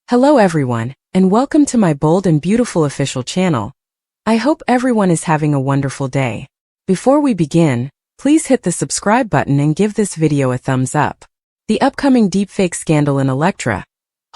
Hello everyone, and welcome to my bold and beautiful official channel. I hope everyone is having a wonderful day. Before we begin, please hit the subscribe button and give this video a thumbs up. The upcoming deepfake scandal in Electra.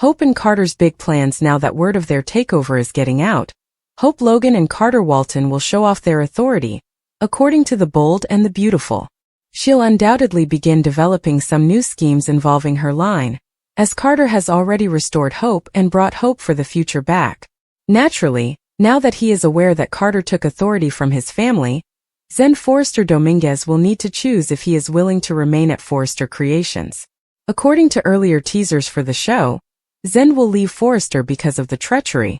Hope and Carter's big plans now that word of their takeover is getting out. Hope Logan and Carter Walton will show off their authority, according to the bold and the beautiful. She'll undoubtedly begin developing some new schemes involving her line, as Carter has already restored hope and brought hope for the future back. Naturally, now that he is aware that Carter took authority from his family, Zen Forrester Dominguez will need to choose if he is willing to remain at Forrester Creations. According to earlier teasers for the show, Zen will leave Forrester because of the treachery,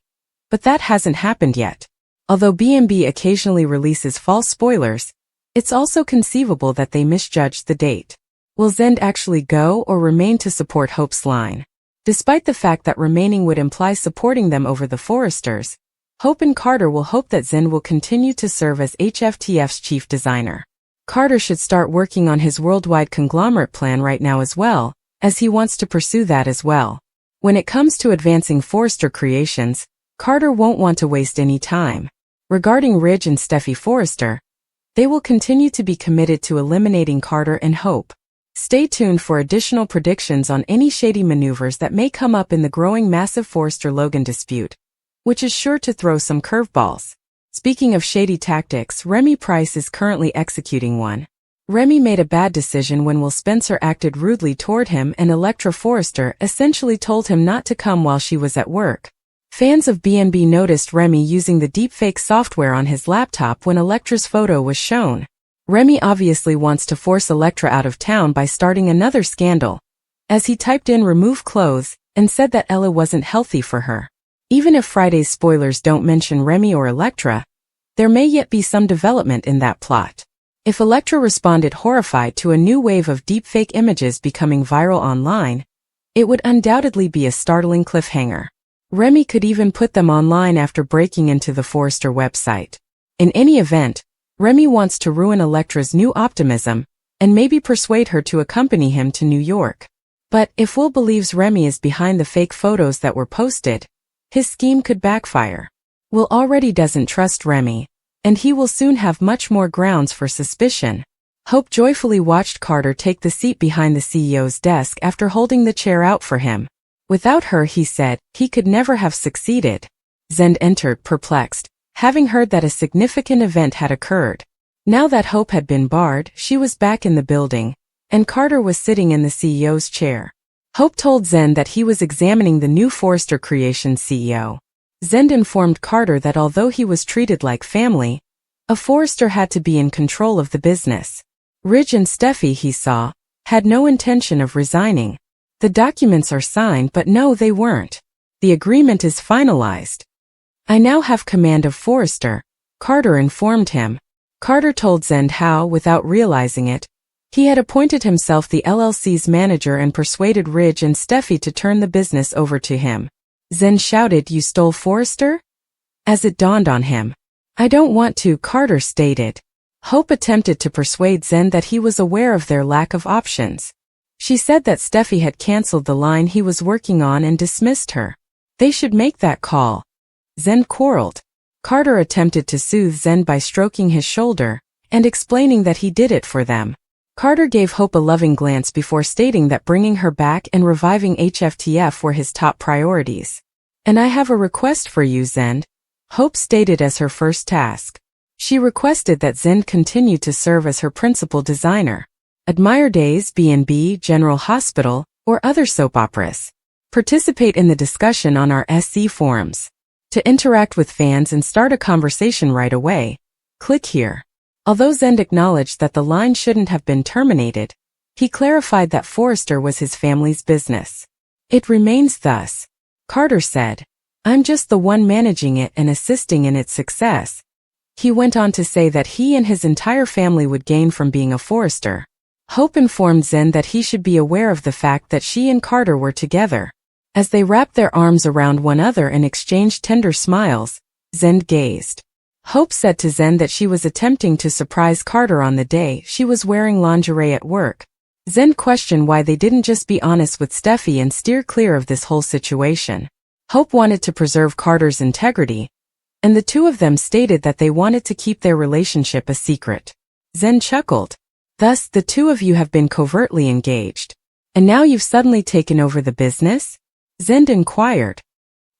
but that hasn't happened yet. Although B&B occasionally releases false spoilers, it's also conceivable that they misjudged the date. Will Zen actually go or remain to support Hope's line? Despite the fact that remaining would imply supporting them over the Forresters, Hope and Carter will hope that Zen will continue to serve as HFTF's chief designer. Carter should start working on his worldwide conglomerate plan right now as well, as he wants to pursue that as well. When it comes to advancing Forrester Creations, Carter won't want to waste any time. Regarding Ridge and Steffi Forrester, they will continue to be committed to eliminating Carter and Hope. Stay tuned for additional predictions on any shady maneuvers that may come up in the growing massive Forrester-Logan dispute, which is sure to throw some curveballs. Speaking of shady tactics, Remy Price is currently executing one. Remy made a bad decision when Will Spencer acted rudely toward him and Electra Forrester essentially told him not to come while she was at work. Fans of B&B noticed Remy using the deepfake software on his laptop when Electra's photo was shown. Remy obviously wants to force Electra out of town by starting another scandal, as he typed in "remove clothes" and said that Ella wasn't healthy for her. Even if Friday's spoilers don't mention Remy or Electra, there may yet be some development in that plot. If Electra responded horrified to a new wave of deepfake images becoming viral online, it would undoubtedly be a startling cliffhanger. Remy could even put them online after breaking into the Forrester website. In any event, Remy wants to ruin Electra's new optimism, and maybe persuade her to accompany him to New York. But if Will believes Remy is behind the fake photos that were posted, his scheme could backfire. Will already doesn't trust Remy, and he will soon have much more grounds for suspicion. Hope joyfully watched Carter take the seat behind the CEO's desk after holding the chair out for him. Without her, he said, he could never have succeeded. Zen entered, perplexed, having heard that a significant event had occurred. Now that Hope had been barred, she was back in the building, and Carter was sitting in the CEO's chair. Hope told Zen that he was examining the new Forrester Creations CEO. Zen informed Carter that although he was treated like family, a Forrester had to be in control of the business. Ridge and Steffi, he saw, had no intention of resigning. The documents are signed, but no, they weren't. The agreement is finalized. I now have command of Forrester, Carter informed him. Carter told Zen how, without realizing it, he had appointed himself the LLC's manager and persuaded Ridge and Steffi to turn the business over to him. Zen shouted, "You stole Forrester?" As it dawned on him. "I don't want to," Carter stated. Hope attempted to persuade Zen that he was aware of their lack of options. She said that Steffi had canceled the line he was working on and dismissed her. They should make that call. Zen quarreled. Carter attempted to soothe Zen by stroking his shoulder and explaining that he did it for them. Carter gave Hope a loving glance before stating that bringing her back and reviving HFTF were his top priorities. "And I have a request for you, Zen," Hope stated as her first task. She requested that Zen continue to serve as her principal designer. Admire Days, B&B, General Hospital, or other soap operas. Participate in the discussion on our SC forums. To interact with fans and start a conversation right away, click here. Although Zen acknowledged that the line shouldn't have been terminated, he clarified that Forrester was his family's business. "It remains thus," Carter said. "I'm just the one managing it and assisting in its success." He went on to say that he and his entire family would gain from being a Forrester. Hope informed Zen that he should be aware of the fact that she and Carter were together. As they wrapped their arms around one another and exchanged tender smiles, Zen gazed. Hope said to Zen that she was attempting to surprise Carter on the day she was wearing lingerie at work. Zen questioned why they didn't just be honest with Steffi and steer clear of this whole situation. Hope wanted to preserve Carter's integrity, and the two of them stated that they wanted to keep their relationship a secret. Zend chuckled. Thus, the two of you have been covertly engaged. And now you've suddenly taken over the business? Zend inquired.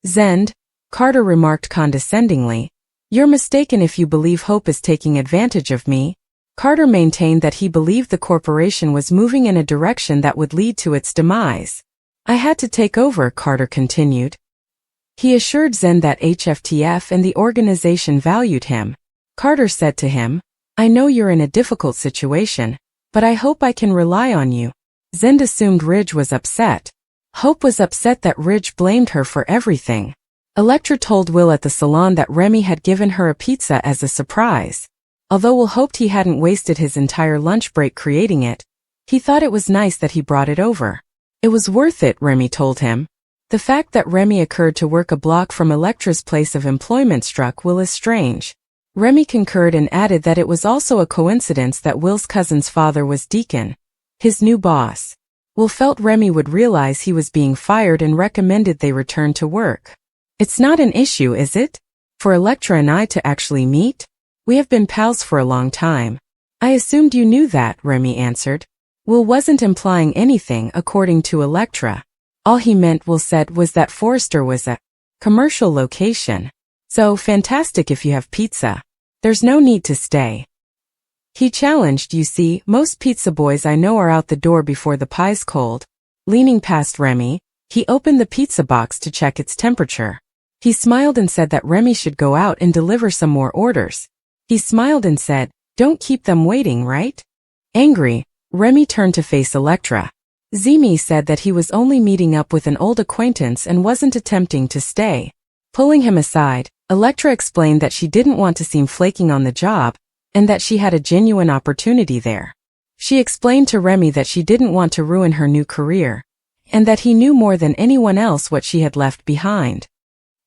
Zend, Carter remarked condescendingly, you're mistaken if you believe Hope is taking advantage of me. Carter maintained that he believed the corporation was moving in a direction that would lead to its demise. I had to take over, Carter continued. He assured Zend that HFTF and the organization valued him. Carter said to him, I know you're in a difficult situation, but I hope I can rely on you. Zend assumed Ridge was upset. Hope was upset that Ridge blamed her for everything. Electra told Will at the salon that Remy had given her a pizza as a surprise. Although Will hoped he hadn't wasted his entire lunch break creating it, he thought it was nice that he brought it over. It was worth it, Remy told him. The fact that Remy occurred to work a block from Electra's place of employment struck Will as strange. Remy concurred and added that it was also a coincidence that Will's cousin's father was Deacon, his new boss. Will felt Remy would realize he was being fired and recommended they return to work. It's not an issue, is it? For Electra and I to actually meet? We have been pals for a long time. I assumed you knew that, Remy answered. Will wasn't implying anything according to Electra. All he meant, Will said, was that Forrester was a commercial location. So fantastic if you have pizza. There's no need to stay. He challenged, you see, most pizza boys I know are out the door before the pie's cold. Leaning past Remy, he opened the pizza box to check its temperature. He smiled and said that Remy should go out and deliver some more orders. He smiled and said, don't keep them waiting, right? Angry, Remy turned to face Electra. Zemi said that he was only meeting up with an old acquaintance and wasn't attempting to stay. Pulling him aside, Electra explained that she didn't want to seem flaking on the job, and that she had a genuine opportunity there. She explained to Remy that she didn't want to ruin her new career, and that he knew more than anyone else what she had left behind.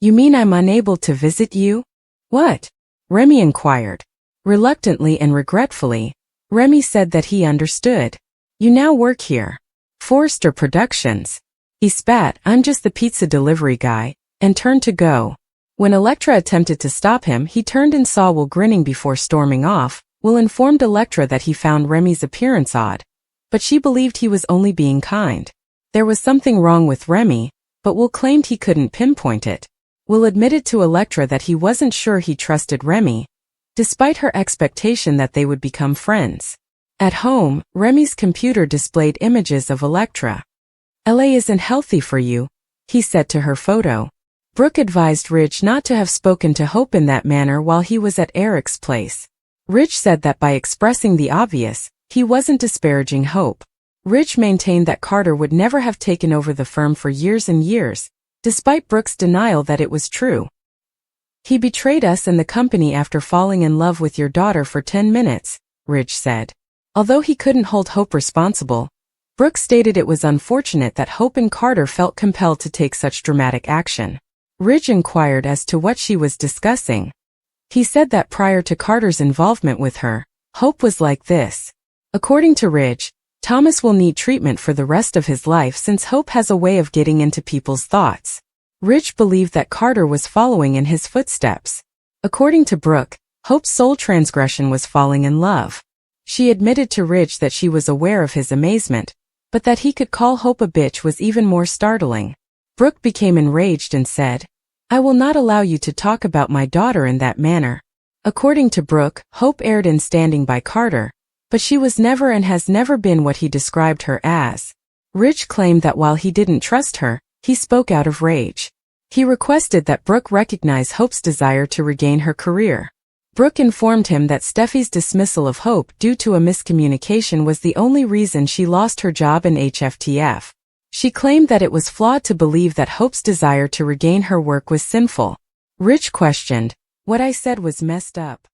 You mean I'm unable to visit you? What? Remy inquired. Reluctantly and regretfully, Remy said that he understood. You now work here. Forrester Productions. He spat, I'm just the pizza delivery guy, and turned to go. When Electra attempted to stop him, he turned and saw Will grinning before storming off. Will informed Electra that he found Remy's appearance odd, but she believed he was only being kind. There was something wrong with Remy, but Will claimed he couldn't pinpoint it. Will admitted to Electra that he wasn't sure he trusted Remy, despite her expectation that they would become friends. At home, Remy's computer displayed images of Electra. LA isn't healthy for you, he said to her photo. Brooke advised Ridge not to have spoken to Hope in that manner while he was at Eric's place. Ridge said that by expressing the obvious, he wasn't disparaging Hope. Ridge maintained that Carter would never have taken over the firm for years and years, despite Brooke's denial that it was true. He betrayed us and the company after falling in love with your daughter for 10 minutes, Ridge said. Although he couldn't hold Hope responsible, Brooke stated it was unfortunate that Hope and Carter felt compelled to take such dramatic action. Ridge inquired as to what she was discussing. He said that prior to Carter's involvement with her, Hope was like this. According to Ridge, Thomas will need treatment for the rest of his life since Hope has a way of getting into people's thoughts. Ridge believed that Carter was following in his footsteps. According to Brooke, Hope's sole transgression was falling in love. She admitted to Ridge that she was aware of his amazement, but that he could call Hope a bitch was even more startling. Brooke became enraged and said, I will not allow you to talk about my daughter in that manner. According to Brooke, Hope erred in standing by Carter, but she was never and has never been what he described her as. Ridge claimed that while he didn't trust her, he spoke out of rage. He requested that Brooke recognize Hope's desire to regain her career. Brooke informed him that Steffi's dismissal of Hope due to a miscommunication was the only reason she lost her job in HFTF. She claimed that it was flawed to believe that Hope's desire to regain her work was sinful. Ridge questioned, what I said was messed up.